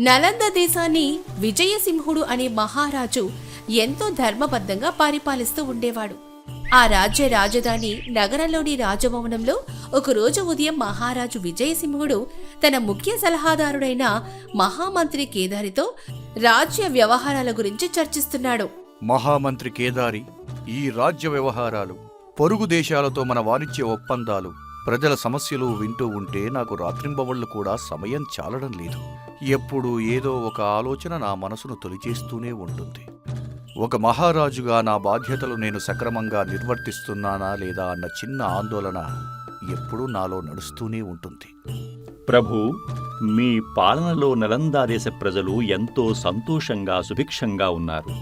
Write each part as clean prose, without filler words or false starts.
నలంద దేశాన్ని విజయసింహుడు అనే మహారాజు ఎంతో ధర్మబద్ధంగా పరిపాలిస్తూ ఉండేవాడు. ఆ రాజ్య రాజధాని నగరంలోని రాజభవనంలో ఒకరోజు ఉదయం మహారాజు విజయసింహుడు తన ముఖ్య సలహాదారుడైన మహామంత్రి కేదారితో రాజ్య వ్యవహారాల గురించి చర్చిస్తున్నాడు. మహామంత్రి కేదారి, ఈ రాజ్య వ్యవహారాలు, పొరుగు దేశాలతో మన వాణిజ్య ఒప్పందాలు, ప్రజల సమస్యలు వింటూ ఉంటే నాకు రాత్రింబవళ్లు కూడా సమయం చాలడం లేదు. ఎప్పుడూ ఏదో ఒక ఆలోచన నా మనసును తొలిచేస్తూనే ఉంటుంది. ఒక మహారాజుగా నా బాధ్యతలు నేను సక్రమంగా నిర్వర్తిస్తున్నానా లేదా అన్న చిన్న ఆందోళన ఎప్పుడూ నాలో నడుస్తూనే ఉంటుంది. ప్రభు, మీ పాలనలో నలందా దేశ ప్రజలు ఎంతో సంతోషంగా సుభిక్షంగా ఉన్నారు.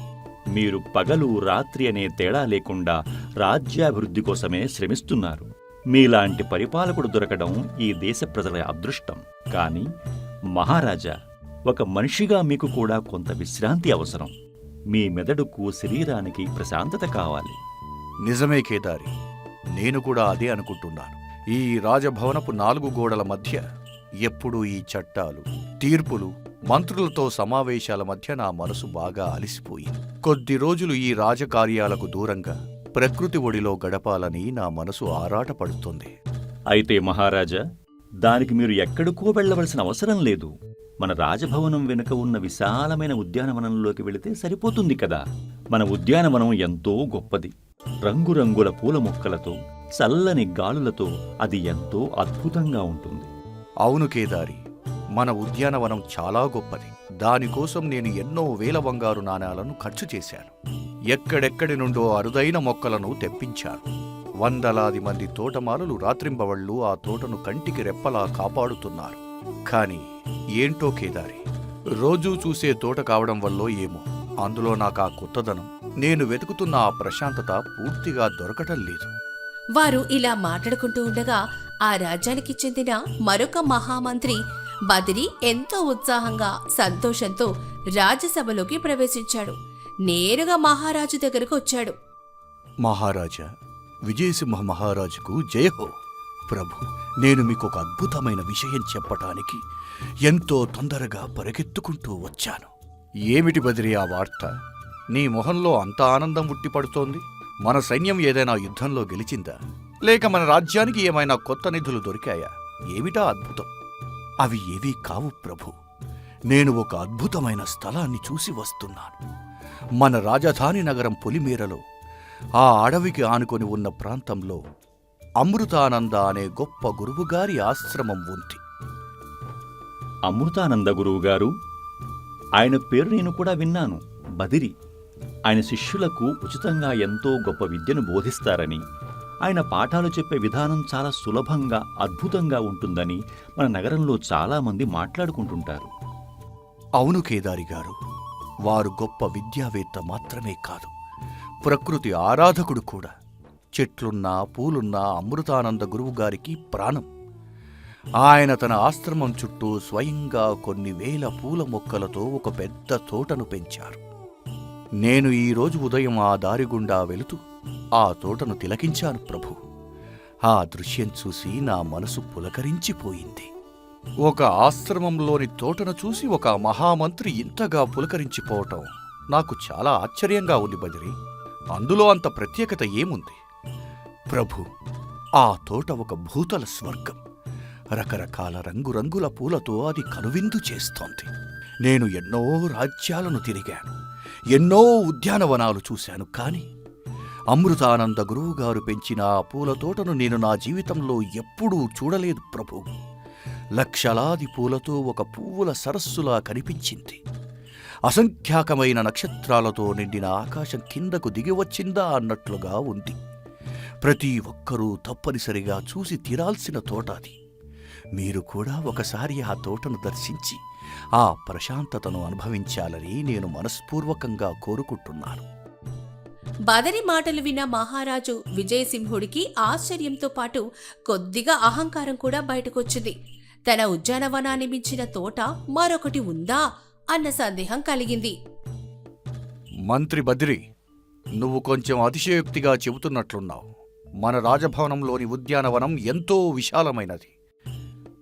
మీరు పగలు రాత్రి అనే తేడా లేకుండా రాజ్యాభివృద్ధి కోసమే శ్రమిస్తున్నారు. మీలాంటి పరిపాలకుడు దొరకడం ఈ దేశ ప్రజల అదృష్టం. కానీ మహారాజా, ఒక మనిషిగా మీకు కూడా కొంత విశ్రాంతి అవసరం. మీ మెదడుకు, శరీరానికి ప్రశాంతత కావాలి. నిజమే కేదారి, నేను కూడా అదే అనుకుంటున్నాను. ఈ రాజభవనపు 4 గోడల మధ్య ఎప్పుడూ ఈ చట్టాలు, తీర్పులు, మంత్రులతో సమావేశాల మధ్య నా మనసు బాగా అలసిపోయింది. కొద్ది రోజులు ఈ రాజకార్యాలకు దూరంగా ప్రకృతి ఒడిలో గడపాలని నా మనసు ఆరాటపడుతుంది. అయితే మహారాజా, దానికి మీరు ఎక్కడికో వెళ్లవలసిన అవసరం లేదు. మన రాజభవనం వెనుక ఉన్న విశాలమైన ఉద్యానవనంలోకి వెళితే సరిపోతుంది కదా. మన ఉద్యానవనం ఎంతో గొప్పది. రంగురంగుల పూల మొక్కలతో, చల్లని గాలులతో అది ఎంతో అద్భుతంగా ఉంటుంది. అవును కేదారి, మన ఉద్యానవనం చాలా గొప్పది. దానికోసం నేను ఎన్నో వేల బంగారు నాణాలను ఖర్చు చేశాను. ఎక్కడెక్కడి నుండో అరుదైన మొక్కలను తెప్పించాను. వందలాది మంది తోటమాలులు రాత్రింబవళ్లు ఆ తోటను కంటికి రెప్పలా కాపాడుతున్నారు. కాని ఏంటో కేదారి, రోజూ చూసే తోట కావడం వల్లో ఏమో, అందులో నాకు ఆ కొత్తదనం, నేను వెతుకుతున్న ఆ ప్రశాంతత పూర్తిగా దొరకటం లేదు. వారు ఇలా మాట్లాడుకుంటూ ఉండగా ఆ రాజ్యానికి చెందిన మరొక మహామంత్రి బదిరి ఎంతో ఉత్సాహంగా, సంతోషంతో రాజ్యసభలోకి ప్రవేశించాడు. నేరుగా మహారాజు దగ్గరకు వచ్చాడు. మహారాజా, విజయసింహ మహారాజుకు జయహో. ప్రభు, నేను మీకు ఒక అద్భుతమైన విషయం చెప్పటానికి ఎంతో తొందరగా పరిగెత్తుకుంటూ వచ్చాను. ఏమిటి బదిరి ఆ వార్త? నీ మొహంలో అంత ఆనందం ఉట్టిపడుతోంది. మన సైన్యం ఏదైనా యుద్ధంలో గెలిచిందా? లేక మన రాజ్యానికి ఏమైనా కొత్త నిధులు దొరికాయా? ఏమిటా అద్భుతం? అవి ఏవీ కావు ప్రభు. నేను ఒక అద్భుతమైన స్థలాన్ని చూసి వస్తున్నాను. మన రాజధాని నగరం పొలిమేరలో, ఆ అడవికి ఆనుకొని ఉన్న ప్రాంతంలో అమృతానంద అనే గొప్ప గురువుగారి ఆశ్రమం ఉంది. అమృతానంద గురువుగారు? ఆయన పేరు నేను కూడా విన్నాను, బదిరి. ఆయన శిష్యులకు ఉచితంగా ఎంతో గొప్ప విద్యను బోధిస్తారని, ఆయన పాఠాలు చెప్పే విధానం చాలా సులభంగా, అద్భుతంగా ఉంటుందని మన నగరంలో చాలామంది మాట్లాడుకుంటుంటారు. అవును కేదారి గారు, వారు గొప్ప విద్యావేత్త మాత్రమే కాదు, ప్రకృతి ఆరాధకుడు కూడా. చెట్లున్నా పూలున్నా అమృతానంద గురువుగారికి ప్రాణం. ఆయన తన ఆశ్రమం చుట్టూ స్వయంగా కొన్ని వేల పూల మొక్కలతో ఒక పెద్ద తోటను పెంచారు. నేను ఈరోజు ఉదయం ఆ దారిగుండా వెళుతూ ఆ తోటను తిలకించాను ప్రభు. ఆ దృశ్యం చూసి నా మనసు పులకరించిపోయింది. ఒక ఆశ్రమంలోని తోటను చూసి ఒక మహామంత్రి ఇంతగా పులకరించిపోవటం నాకు చాలా ఆశ్చర్యంగా ఉంది బదిరి. అందులో అంత ప్రత్యేకత ఏముంది? ప్రభు, ఆ తోట ఒక భూతల స్వర్గం. రకరకాల రంగురంగుల పూలతో అది కనువిందు చేస్తోంది. నేను ఎన్నో రాజ్యాలను తిరిగాను, ఎన్నో ఉద్యానవనాలు చూశాను. కాని అమృతానంద గురువుగారు పెంచిన ఆ పూల తోటను నేను నా జీవితంలో ఎప్పుడూ చూడలేదు ప్రభు. లక్షలాది పూలతో ఒక పువ్వుల సరస్సులా కనిపించింది. అసంఖ్యాకమైన నక్షత్రాలతో నిండిన ఆకాశం కిందకు దిగివచ్చిందా అన్నట్లుగా ఉంది. ప్రతి ఒక్కరూ తప్పనిసరిగా చూసి తీరాల్సిన తోట అది. మీరు కూడా ఒకసారి ఆ తోటను దర్శించి ఆ ప్రశాంతతను అనుభవించాలని నేను మనస్పూర్వకంగా కోరుకుంటున్నాను. బదరి మాటలు విన్న మహారాజు విజయసింహుడికి ఆశ్చర్యంతో పాటు కొద్దిగా అహంకారం కూడా బయటకొచ్చింది. తన ఉద్యానవనాన్ని మించిన తోట మరొకటి ఉందా అన్న సందేహం కలిగింది. మంత్రి బద్రి, నువ్వు కొంచెం అతిశయోక్తిగా చెబుతున్నట్లున్నావు. మన రాజభవనంలోని ఉద్యానవనం ఎంతో విశాలమైనది,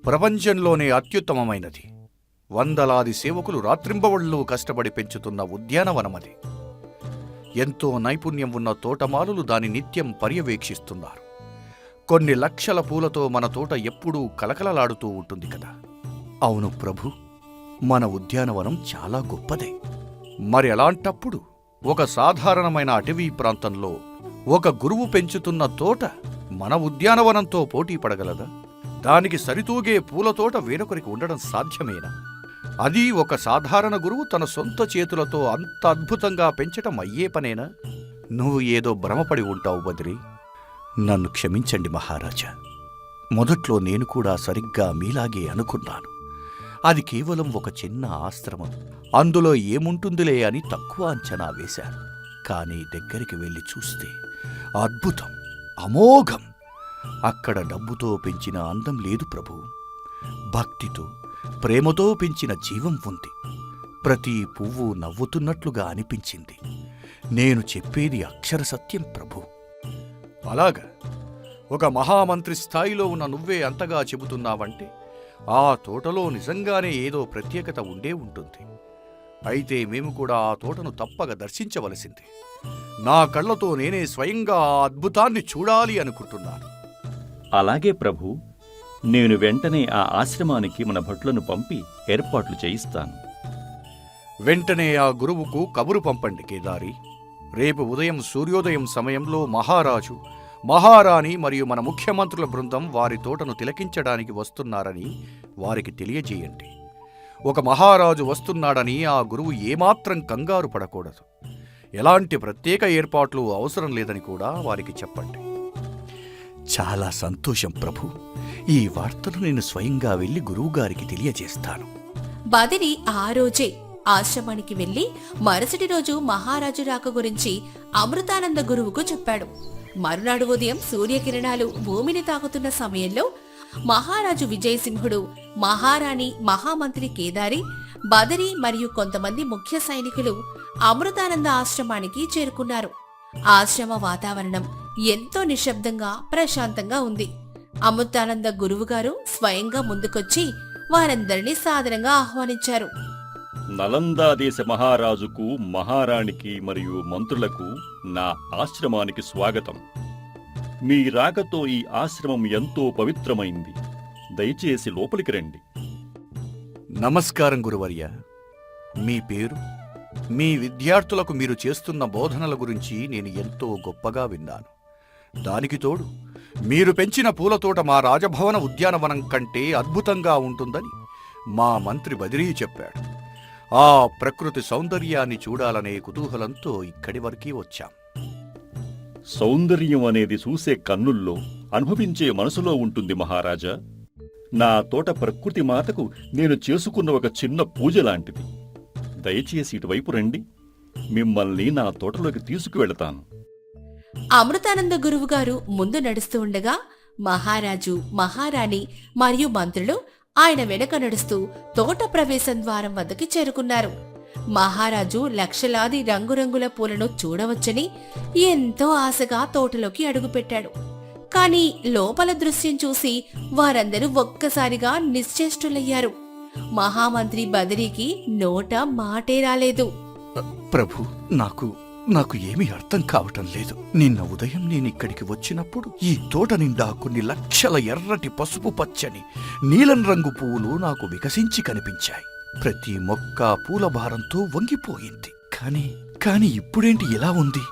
ప్రపంచంలోనే అత్యుత్తమమైనది. వందలాది సేవకులు రాత్రింబవళ్ళు కష్టపడి పెంచుతున్న ఉద్యానవనమది. ఎంతో నైపుణ్యం ఉన్న తోటమాలులు దాని నిత్యం పర్యవేక్షిస్తున్నారు. కొన్ని లక్షల పూలతో మన తోట ఎప్పుడూ కలకలలాడుతూ ఉంటుంది కదా. అవును ప్రభు, మన ఉద్యానవనం చాలా గొప్పదే. మరి అలాంటప్పుడు ఒక సాధారణమైన అటవీ ప్రాంతంలో ఒక గురువు పెంచుతున్న తోట మన ఉద్యానవనంతో పోటీ పడగలదా? దానికి సరితూగే పూలతోట వేరొకరికి ఉండడం సాధ్యమేనా? అది ఒక సాధారణ గురువు తన సొంత చేతులతో అంత అద్భుతంగా పెంచటం అయ్యే పనేనా? నువ్వు ఏదో భ్రమపడి ఉంటావు బద్రి. నన్ను క్షమించండి మహారాజా. మొదట్లో నేను కూడా సరిగ్గా మీలాగే అనుకున్నాను. అది కేవలం ఒక చిన్న ఆశ్రమం, అందులో ఏముంటుందిలే అని తక్కువ అంచనా వేశాను. కానీ దగ్గరికి వెళ్ళి చూస్తే అద్భుతం, అమోఘం. అక్కడ డబ్బుతో పెంచిన అందం లేదు ప్రభు, భక్తితో, ప్రేమతో పెంచిన జీవం ఉంది. ప్రతి పువ్వు నవ్వుతున్నట్లుగా అనిపించింది. నేను చెప్పేది అక్షర సత్యం ప్రభు. అలాగా? ఒక మహామంత్రి స్థాయిలో ఉన్న నువ్వే అంతగా చెబుతున్నావంటే ఆ తోటలో నిజంగానే ఏదో ప్రత్యేకత ఉండే ఉంటుంది. అయితే మేము కూడా ఆ తోటను తప్పక దర్శించవలసిందే. నా కళ్ళతో నేనే స్వయంగా ఆ అద్భుతాన్ని చూడాలి అనుకుంటున్నాను. అలాగే ప్రభు, నేను వెంటనే ఆ ఆశ్రమానికి మన భటులను పంపి ఏర్పాట్లు చేయిస్తాను. వెంటనే ఆ గురువుకు కబురు పంపండి కేదారి. రేపు ఉదయం సూర్యోదయం సమయంలో మహారాజు, మహారాణి మరియు మన ముఖ్యమంత్రుల బృందం వారి తోటను తిలకించడానికి వస్తున్నారని వారికి తెలియజేయండి. ఒక మహారాజు వస్తున్నాడని ఆ గురువు ఏమాత్రం కంగారు పడకూడదు. ఎలాంటి ప్రత్యేక ఏర్పాట్లు అవసరం లేదని కూడా వారికి చెప్పండి. చాలా సంతోషం ప్రభు. ఈ వార్తను నేను స్వయంగా వెళ్లి గురువుగారికి తెలియజేస్తాను. బదిరి ఆ రోజే ఆశ్రమానికి వెళ్లి మరుసటి రోజు మహారాజు రాక గురించి అమృతానంద గురువుకు చెప్పాడు. మరునాడు ఉదయం సూర్యకిరణాలు భూమిని తాకుతున్న సమయంలో మహారాజు విజయసింహుడు, మహారాణి, మహామంత్రి కేదారి, బదరి మరియు కొంతమంది ముఖ్య సైనికులు అమృతానంద ఆశ్రమానికి చేరుకున్నారు. ఆశ్రమ వాతావరణం ఎంతో నిశ్శబ్దంగా, ప్రశాంతంగా ఉంది. అమృతానంద గురువుగారు స్వయంగా ముందుకొచ్చి వారందరినీ సాదరంగా ఆహ్వానించారు. నలందా దేశ మహారాజుకు, మహారాణికి మరియు మంత్రులకు నా ఆశ్రమానికి స్వాగతం. మీ రాకతో ఈ ఆశ్రమం ఎంతో పవిత్రమైంది. దయచేసి లోపలికి రండి. నమస్కారం గురువర్య. మీ పేరు, మీ విద్యార్థులకు మీరు చేస్తున్న బోధనల గురించి నేను ఎంతో గొప్పగా విన్నాను. దానికి తోడు మీరు పెంచిన పూలతోట మా రాజభవన ఉద్యానవనం కంటే అద్భుతంగా ఉంటుందని మా మంత్రి బదిరీ చెప్పాడు. ఆ ప్రకృతి సౌందర్యాన్ని చూడాలనే కుతూహలంతో ఇక్కడి వరకీ వచ్చాం. సౌందర్యం అనేది చూసే కన్నుల్లో, అనుభవించే మనసులో ఉంటుంది మహారాజా. నా తోట ప్రకృతి మాతకు నేను చేసుకున్న ఒక చిన్న పూజ లాంటిది. దయచేసి ఇటువైపు రండి. మిమ్మల్ని నా తోటలోకి తీసుకువెళతాను. అమృతానంద గురువుగారు ముందు నడుస్తూ ఉండగా మహారాజు, మహారాణి మరియు మంత్రులు ఆయన వెనక నడుస్తూ తోట ప్రవేశం ద్వారం వద్దకి చేరుకున్నారు. మహారాజు లక్షలాది రంగురంగుల పూలను చూడవచ్చని ఎంతో ఆశగా తోటలోకి అడుగుపెట్టాడు. కాని లోపల దృశ్యం చూసి వారందరూ ఒక్కసారిగా నిశ్చేష్టులయ్యారు. మహామంత్రి బదరికి నోట మాటే రాలేదు. ప్రభు, నాకు ఏమీ అర్థం కావటం లేదు. నిన్న ఉదయం నేనిక్కడికి వచ్చినప్పుడు ఈ తోట నిండా కొన్ని లక్షల ఎర్రటి, పసుపు పచ్చని, నీలం రంగు పువ్వులు నాకు వికసించి కనిపించాయి. ప్రతి మొక్క పూల భారంతో వంగిపోయింది. కాని ఇప్పుడేంటి ఇలా ఉంది?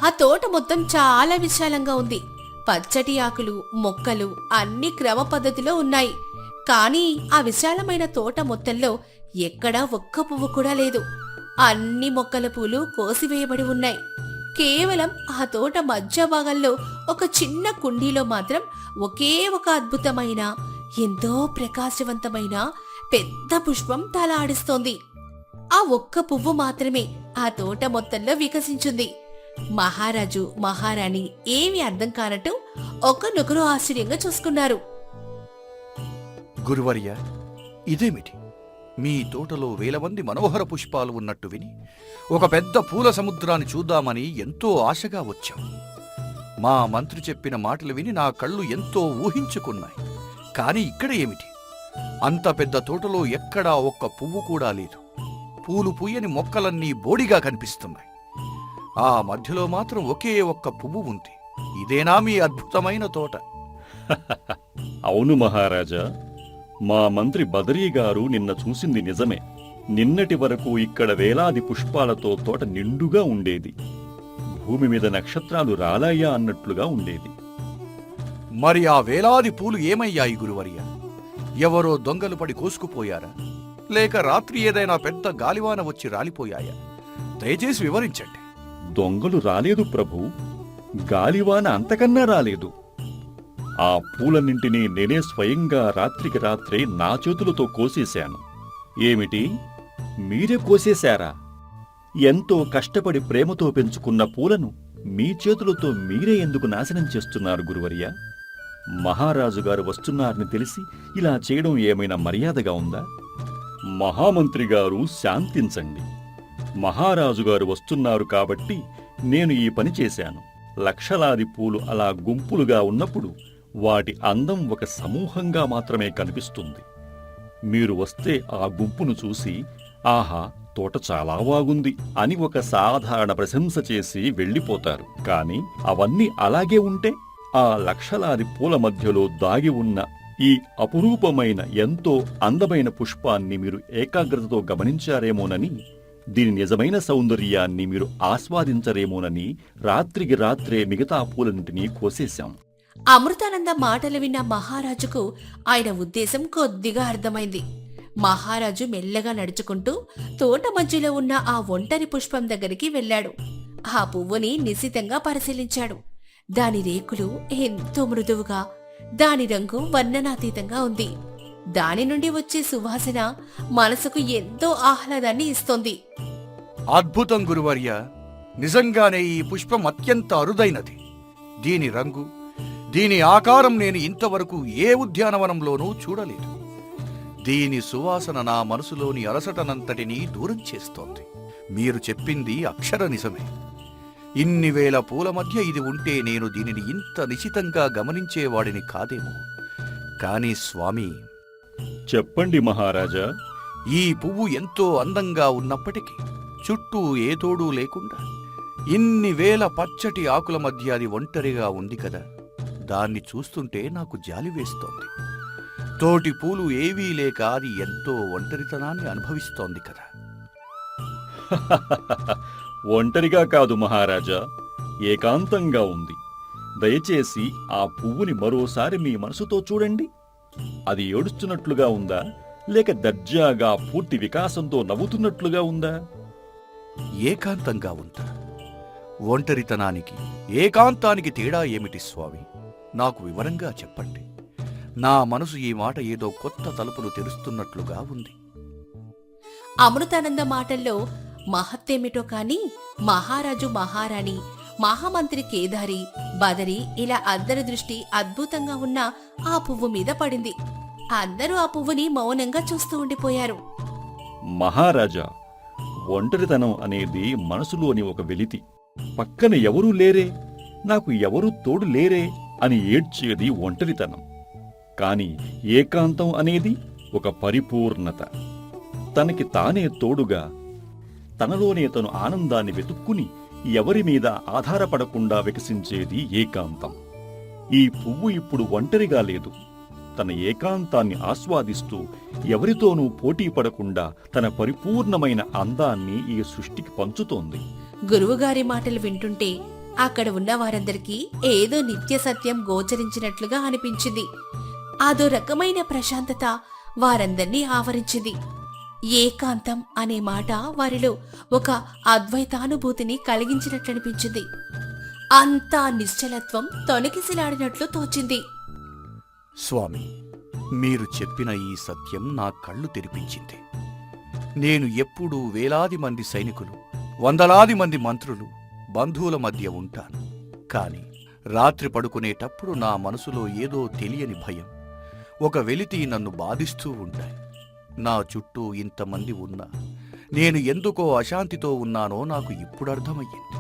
ఆ తోట మొత్తం చాలా విశాలంగా ఉంది. పచ్చటి ఆకులు, మొక్కలు అన్ని క్రమ పద్ధతిలో ఉన్నాయి. కానీ ఆ విశాలమైన తోట మొత్తంలో ఎక్కడా ఒక్క పువ్వు కూడా లేదు. అన్ని మొక్కల పూలు కోసివేయబడి ఉన్నాయి. కేవలం ఆ తోట మధ్య భాగంలో ఒక చిన్న కుండీలో మాత్రం ఒకే ఒక అద్భుతమైన, ఎంతో ప్రకాశవంతమైన పెద్ద పుష్పం తలాడిస్తోంది. ఆ ఒక్క పువ్వు మాత్రమే ఆ తోట మొత్తంలో వికసించింది. మహారాజు, మహారాణి ఏమీ అర్థం కానట్టు ఒకరినొకరు ఆశ్చర్యంగా చూసుకున్నారు. గురువర్య, ఇదేమిటి? మీ తోటలో వేల మంది మనోహర పుష్పాలు ఉన్నట్టు విని ఒక పెద్ద పూల సముద్రాన్ని చూద్దామని ఎంతో ఆశగా వచ్చాం. మా మంత్రి చెప్పిన మాటలు విని నా కళ్ళు ఎంతో ఊహించుకున్నాయి. కాని ఇక్కడ ఏమిటి? అంత పెద్ద తోటలో ఎక్కడా ఒక్క పువ్వు కూడా లేదు. పూలు పూయని మొక్కలన్నీ బోడిగా కనిపిస్తున్నాయి. ఆ మధ్యలో మాత్రం ఒకే ఒక్క పువ్వు ఉంది. ఇదేనా మీ అద్భుతమైన తోట? అవును మహారాజా, మా మంత్రి బదరీ గారు నిన్న చూసింది నిజమే. నిన్నటి వరకు ఇక్కడ వేలాది పుష్పాలతో తోట నిండుగా ఉండేది. భూమి మీద నక్షత్రాలు రాలాయా అన్నట్లుగా ఉండేది. మరి ఆ వేలాది పూలు ఏమయ్యాయి గురువర్య? ఎవరో దొంగలు పడి కోసుకుపోయారా? లేక రాత్రి ఏదైనా పెద్ద గాలివాన వచ్చి రాలిపోయాయా? దయచేసి వివరించండి. దొంగలు రాలేదు ప్రభు, గాలివాన అంతకన్నా రాలేదు. ఆ పూలన్నింటినీ నేనే స్వయంగా రాత్రికి రాత్రే నా చేతులతో కోసేశాను. ఏమిటి, మీరే కోసేశారా? ఎంతో కష్టపడి ప్రేమతో పెంచుకున్న పూలను మీ చేతులతో మీరే ఎందుకు నాశనం చేస్తున్నారు గురువర్య? మహారాజు గారు వస్తున్నారని తెలిసి ఇలా చేయడం ఏమైనా మర్యాదగా ఉందా? మహామంత్రి గారు శాంతించండి. మహారాజు గారు వస్తున్నారు కాబట్టి నేను ఈ పని చేశాను. లక్షలాది పూలు అలా గుంపులుగా ఉన్నప్పుడు వాటి అందం ఒక సమూహంగా మాత్రమే కనిపిస్తుంది. మీరు వస్తే ఆ గుంపును చూసి, ఆహా, తోట చాలా బాగుంది అని ఒక సాధారణ ప్రశంస చేసి వెళ్ళిపోతారు. కాని అవన్నీ అలాగే ఉంటే ఆ లక్షలాది పూల మధ్యలో దాగి ఉన్న ఈ అపురూపమైన ఎంతో అందమైన పుష్పాన్ని మీరు ఏకాగ్రతతో గమనించారేమోనని, దీని నిజమైన సౌందర్యాన్ని మీరు ఆస్వాదించరేమోనని రాత్రికి రాత్రే మిగతా పూలన్నింటినీ కోసేశాం. అమృతానంద మాటలు విన్న మహారాజుకు ఆయన ఉద్దేశం కొద్దిగా అర్థమైంది. మహారాజు మెల్లగా నడుచుకుంటూ తోట మధ్యలో ఉన్న ఆ ఒంటరి పుష్పం దగ్గరికి వెళ్ళాడు. ఆ పువ్వుని నిశితంగా పరిశీలించాడు. దాని రేకులు ఎంతో మృదువుగా, దాని రంగు వర్ణనాతీతంగా ఉంది. దాని నుండి వచ్చే సువాసన మనసుకు ఎంతో ఆహ్లాదాన్ని ఇస్తోంది. అద్భుతం గురువర్య! నిజంగానే ఈ పుష్పం అత్యంత అరుదైనది. దీని రంగు, దీని ఆకారం నేను ఇంతవరకు ఏ ఉద్యానవనంలోనూ చూడలేదు. దీని సువాసన నా మనసులోని అలసటనంతటినీ దూరం చేస్తోంది. మీరు చెప్పింది అక్షర నిజమే. ఇన్ని వేల పూల మధ్య ఇది ఉంటే నేను దీనిని ఇంత నిశితంగా గమనించేవాడిని కాదేమో. కాని స్వామి, చెప్పండి మహారాజా. ఈ పువ్వు ఎంతో అందంగా ఉన్నప్పటికీ చుట్టూ ఏ తోడూ లేకుండా ఇన్ని వేల పచ్చటి ఆకుల మధ్య అది ఒంటరిగా ఉంది కదా. దాన్ని చూస్తుంటే నాకు జాలి వేస్తోంది. తోటి పూలు ఏవీ లేక అది ఎంతో ఒంటరితనాన్ని అనుభవిస్తోంది కదా. ఒంటరిగా కాదు మహారాజా, ఏకాంతంగా ఉంది. దయచేసి ఆ పువ్వుని మరోసారి మీ మనసుతో చూడండి. అది ఏడుస్తున్నట్లుగా ఉందా, లేక దర్జాగా పూర్తి వికాసంతో నవ్వుతున్నట్లుగా ఉందా? ఏకాంతంగా ఉందా? ఒంటరితనానికి ఏకాంతానికి తేడా ఏమిటి స్వామి? నాకు వివరంగా చెప్పండి. నా మనసు ఈ మాట ఏదో కొత్త తలుపులు తెరుస్తున్నట్లుగా ఉంది. అమృతానంద మాటల్లో మహత్తేమిటో కాని మహారాజు, మహారాణి, మహామంత్రి కేదారి, బదరి ఇలా అందరి దృష్టి అద్భుతంగా ఉన్న ఆ పువ్వు మీద పడింది. అందరూ ఆ పువ్వుని మౌనంగా చూస్తూ ఉండిపోయారు. మహారాజా, ఒంటరితనం అనేది మనసులోని ఒక వెలితి. పక్కన ఎవరూ లేరే, నాకు ఎవరూ తోడు లేరే అని ఏడ్చేది ఒంటరితనం. కాని ఏకాంతం అనేది ఒక పరిపూర్ణత. తనకి తానే తోడుగా, తనలోనే తను ఆనందాన్ని వెతుక్కుని ఎవరి మీద ఆధారపడకుండా వికసించేది ఏకాంతం. ఈ పువ్వు ఇప్పుడు ఒంటరిగా లేదు. తన ఏకాంతాన్ని ఆస్వాదిస్తూ ఎవరితోనూ పోటీ పడకుండా తన పరిపూర్ణమైన అందాన్ని ఈ సృష్టికి పంచుతోంది. గురువుగారి మాటలు వింటుంటే అక్కడ ఉన్న వారందరికీ ఏదో నిత్య సత్యం గోచరించినట్లుగా అనిపించింది. అదో రకమైన ప్రశాంతత వారందర్నీ ఆవరించింది. ఏకాంతం అనే మాట వారిలో ఒక అద్వైతానుభూతిని కలిగించినట్లనిపించింది. అంతా నిశ్చలత్వం తొణికిసిలాడినట్లు తోచింది. స్వామి, మీరు చెప్పిన ఈ సత్యం నా కళ్ళు తెరిపించింది. నేను ఎప్పుడూ వేలాది మంది సైనికులు, వందలాది మంది మంత్రులు, బంధువుల మధ్య ఉంటాను. కాని రాత్రి పడుకునేటప్పుడు నా మనసులో ఏదో తెలియని భయం, ఒక వెలితి నన్ను బాధిస్తూ ఉంటాయి. నా చుట్టూ ఇంతమంది ఉన్నా నేను ఎందుకో అశాంతితో ఉన్నానో నాకు ఇప్పుడు అర్థమయ్యింది.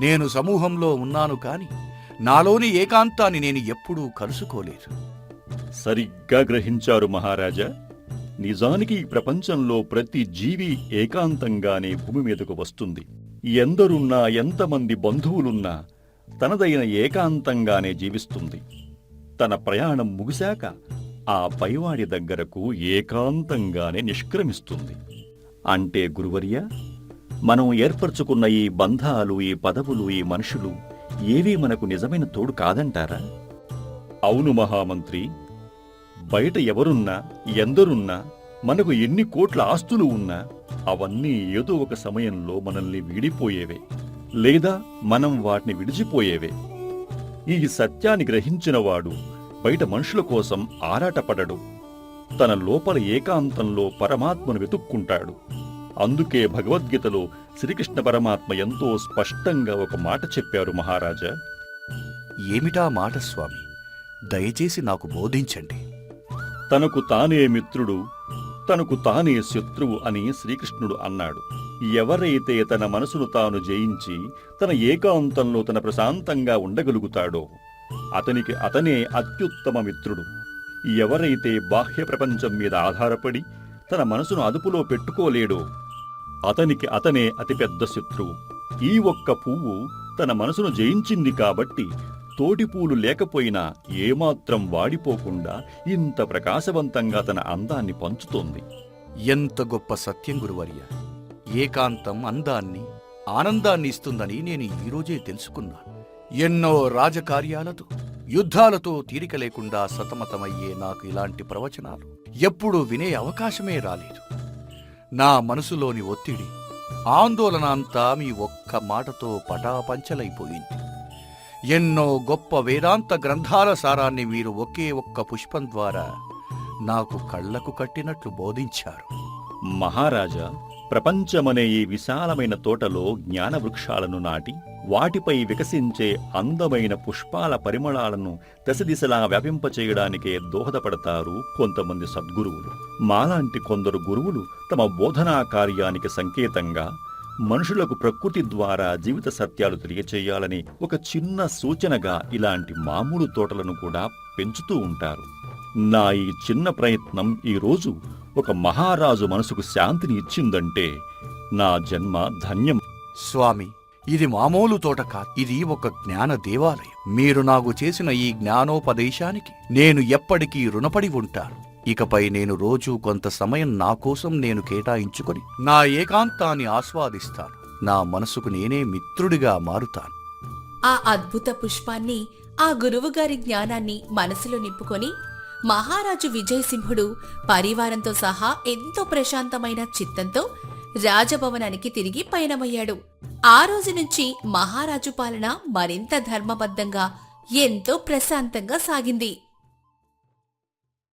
నేను సమూహంలో ఉన్నాను కాని నాలోని ఏకాంతాన్ని నేను ఎప్పుడూ కలుసుకోలేదు. సరిగ్గా గ్రహించారు మహారాజా. నిజానికి ఈ ప్రపంచంలో ప్రతి జీవి ఏకాంతంగానే భూమి మీదకు వస్తుంది. ఎందరున్నా ఎంతమంది బంధువులున్నా తనదైన ఏకాంతంగానే జీవిస్తుంది. తన ప్రయాణం ముగిశాక ఆ పైవాడి దగ్గరకు ఏకాంతంగానే నిష్క్రమిస్తుంది. అంటే గురువర్య, మనం ఏర్పరచుకున్న ఈ బంధాలు, ఈ పదవులు, ఈ మనుషులు ఏవీ మనకు నిజమైన తోడు కాదంటారా? అవును మహామంత్రి. బయట ఎవరున్నా, ఎందరున్నా, మనకు ఎన్ని కోట్ల ఆస్తులు ఉన్నా అవన్నీ ఏదో ఒక సమయంలో మనల్ని వీడిపోయేవే, లేదా మనం వాటిని విడిచిపోయేవే. ఈ సత్యాన్ని గ్రహించినవాడు బయట మనుషుల కోసం ఆరాటపడడు. తన లోపల ఏకాంతంలో పరమాత్మను వెతుక్కుంటాడు. అందుకే భగవద్గీతలో శ్రీకృష్ణ పరమాత్మ ఎంతో స్పష్టంగా ఒక మాట చెప్పారు మహారాజా. ఏమిటా మాట స్వామి? దయచేసి నాకు బోధించండి. తనకు తానే మిత్రుడు, తనకు తానే శత్రువు అని శ్రీకృష్ణుడు అన్నాడు. ఎవరైతే తన మనసును తాను జయించి తన ఏకాంతంలో తన ప్రశాంతంగా ఉండగలుగుతాడో అతనికి అతనే అత్యుత్తమ మిత్రుడు. ఎవరైతే బాహ్య ప్రపంచం మీద ఆధారపడి తన మనసును అదుపులో పెట్టుకోలేడో అతనికి అతనే అతిపెద్ద శత్రువు. ఈ ఒక్క పువ్వు తన మనసును జయించింది కాబట్టి తోటి పూలు లేకపోయినా ఏమాత్రం వాడిపోకుండా ఇంత ప్రకాశవంతంగా తన అందాన్ని పంచుతోంది. ఎంత గొప్ప సత్యం గురువర్య! ఏకాంతం అందాన్ని, ఆనందాన్ని ఇస్తుందని నేను ఈరోజే తెలుసుకున్నాను. ఎన్నో రాజకార్యాలతో, యుద్ధాలతో తీరిక లేకుండా సతమతమయ్యే నాకు ఇలాంటి ప్రవచనాలు ఎప్పుడూ వినే అవకాశమే రాలేదు. నా మనసులోని ఒత్తిడి, ఆందోళన అంతా మీ ఒక్క మాటతో పటాపంచలైపోయింది. ఎన్నో గొప్ప వేదాంత గ్రంథాల సారాన్ని మీరు ఒకే ఒక్క పుష్పం ద్వారా నాకు కళ్లకు కట్టినట్లు బోధించారు. మహారాజా, ప్రపంచమనే ఈ విశాలమైన తోటలో జ్ఞానవృక్షాలను నాటి వాటిపై వికసించే అందమైన పుష్పాల పరిమళాలను దశదిశలా వ్యాపింపచేయడానికే దోహదపడతారు కొంతమంది సద్గురువులు. మాలాంటి కొందరు గురువులు తమ బోధనా కార్యానికి సంకేతంగా మనుషులకు ప్రకృతి ద్వారా జీవిత సత్యాలు తెలియచేయాలని ఒక చిన్న సూచనగా ఇలాంటి మామూలు తోటలను కూడా పెంచుతూ ఉంటారు. నా ఈ చిన్న ప్రయత్నం ఈరోజు ఒక మహారాజు మనసుకు శాంతిని ఇచ్చిందంటే నా జన్మ ధన్యం. స్వామి, ఇది మామూలు తోట కాదు, ఇది ఒక జ్ఞాన దేవాలయం. మీరు నాకు చేసిన ఈ జ్ఞానోపదేశానికి నేను ఎప్పటికీ రుణపడి ఉంటాను. ఇకపై నేను రోజూ కొంత సమయం నా కోసం నేను కేటాయించుకొని నా ఏకాంతాన్ని ఆస్వాదిస్తాను. నా మనసుకు నేనే మిత్రుడిగా మారుతాను. ఆ అద్భుత పుష్పాన్ని, ఆ గురువుగారి జ్ఞానాన్ని మనసులో నింపుకొని మహారాజు విజయసింహుడు పరివారంతో సహా ఎంతో ప్రశాంతమైన చిత్తంతో రాజభవనానికి తిరిగి పయనమయ్యాడు. ఆ రోజు నుంచి మహారాజు పాలన మరింత ధర్మబద్ధంగా, ఎంతో ప్రశాంతంగా సాగింది.